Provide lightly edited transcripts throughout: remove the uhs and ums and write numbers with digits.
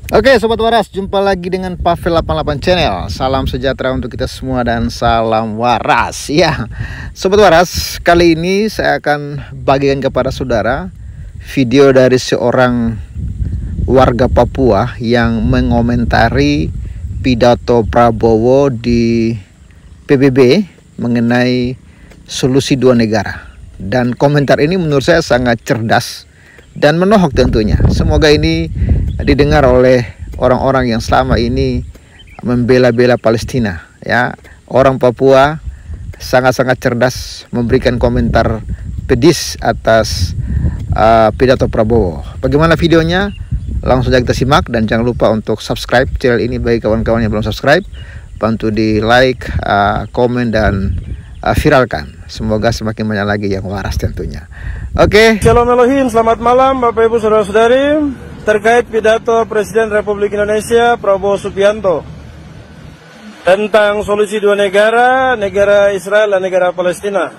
Oke Sobat Waras, jumpa lagi dengan Pavel 88 Channel. Salam sejahtera untuk kita semua dan salam waras. Ya Sobat Waras, kali ini saya akan bagikan kepada saudara video dari seorang warga Papua yang mengomentari pidato Prabowo di PBB mengenai solusi dua negara. Dan komentar ini menurut saya sangat cerdas dan menohok tentunya. Semoga ini didengar oleh orang-orang yang selama ini membela-bela Palestina. Ya, orang Papua sangat-sangat cerdas memberikan komentar pedis atas pidato Prabowo. Bagaimana videonya? Langsung saja kita simak, dan jangan lupa untuk subscribe channel ini bagi kawan-kawan yang belum subscribe. Bantu di like, komen, dan viralkan. Semoga semakin banyak lagi yang waras tentunya. Oke. Shalom Elohim, selamat malam Bapak Ibu Saudara-saudari. Terkait pidato Presiden Republik Indonesia Prabowo Subianto tentang solusi dua negara, negara Israel dan negara Palestina.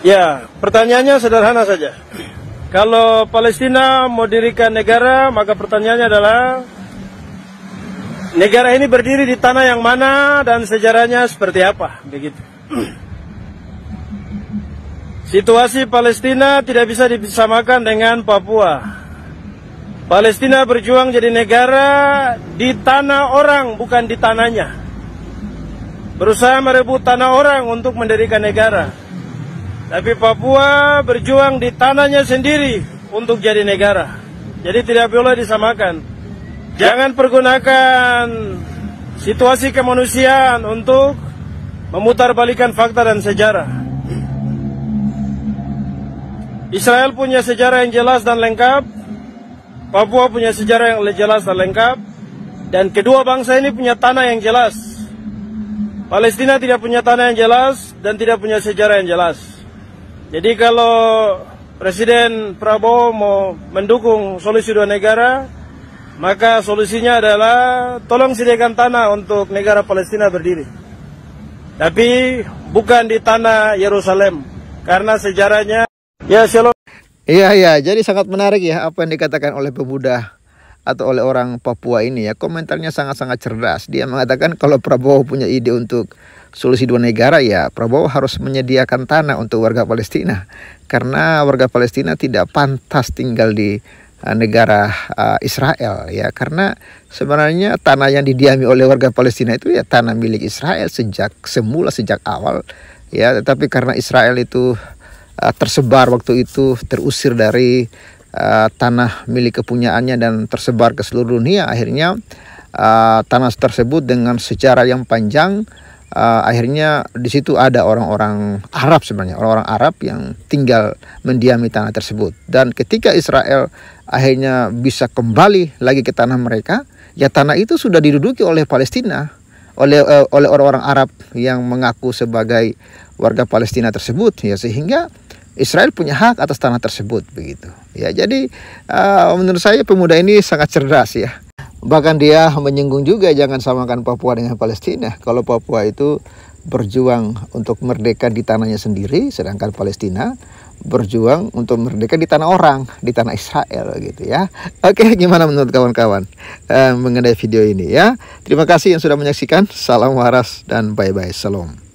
Ya, pertanyaannya sederhana saja. Kalau Palestina mau dirikan negara, maka pertanyaannya adalah negara ini berdiri di tanah yang mana dan sejarahnya seperti apa, begitu. Situasi Palestina tidak bisa disamakan dengan Papua. Palestina berjuang jadi negara di tanah orang, bukan di tanahnya. Berusaha merebut tanah orang untuk mendirikan negara. Tapi Papua berjuang di tanahnya sendiri untuk jadi negara. Jadi tidak boleh disamakan. Jangan pergunakan situasi kemanusiaan untuk memutarbalikan fakta dan sejarah. Israel punya sejarah yang jelas dan lengkap. Papua punya sejarah yang jelas dan lengkap. Dan kedua bangsa ini punya tanah yang jelas. Palestina tidak punya tanah yang jelas dan tidak punya sejarah yang jelas. Jadi kalau Presiden Prabowo mau mendukung solusi dua negara, maka solusinya adalah tolong sediakan tanah untuk negara Palestina berdiri. Tapi bukan di tanah Yerusalem, karena sejarahnya. Ya, shalom. Iya, jadi sangat menarik ya apa yang dikatakan oleh pemuda atau oleh orang Papua ini ya. Komentarnya sangat-sangat cerdas. Dia mengatakan kalau Prabowo punya ide untuk solusi dua negara, ya Prabowo harus menyediakan tanah untuk warga Palestina. Karena warga Palestina tidak pantas tinggal di negara Israel ya. Karena sebenarnya tanah yang didiami oleh warga Palestina itu ya tanah milik Israel sejak awal ya. Tetapi karena Israel itu tersebar waktu itu, terusir dari tanah milik kepunyaannya dan tersebar ke seluruh dunia. Akhirnya tanah tersebut dengan sejarah yang panjang, akhirnya di situ ada orang-orang Arab, sebenarnya orang-orang Arab yang tinggal mendiami tanah tersebut. Dan ketika Israel akhirnya bisa kembali lagi ke tanah mereka, ya tanah itu sudah diduduki oleh Palestina, oleh orang-orang Arab yang mengaku sebagai warga Palestina tersebut ya, sehingga Israel punya hak atas tanah tersebut begitu ya. Jadi menurut saya pemuda ini sangat cerdas ya. Bahkan dia menyinggung juga jangan samakan Papua dengan Palestina. Kalau Papua itu berjuang untuk merdeka di tanahnya sendiri, sedangkan Palestina berjuang untuk merdeka di tanah orang, di tanah Israel gitu ya. Oke, gimana menurut kawan-kawan mengenai video ini ya? Terima kasih yang sudah menyaksikan. Salam waras dan bye-bye. Salam.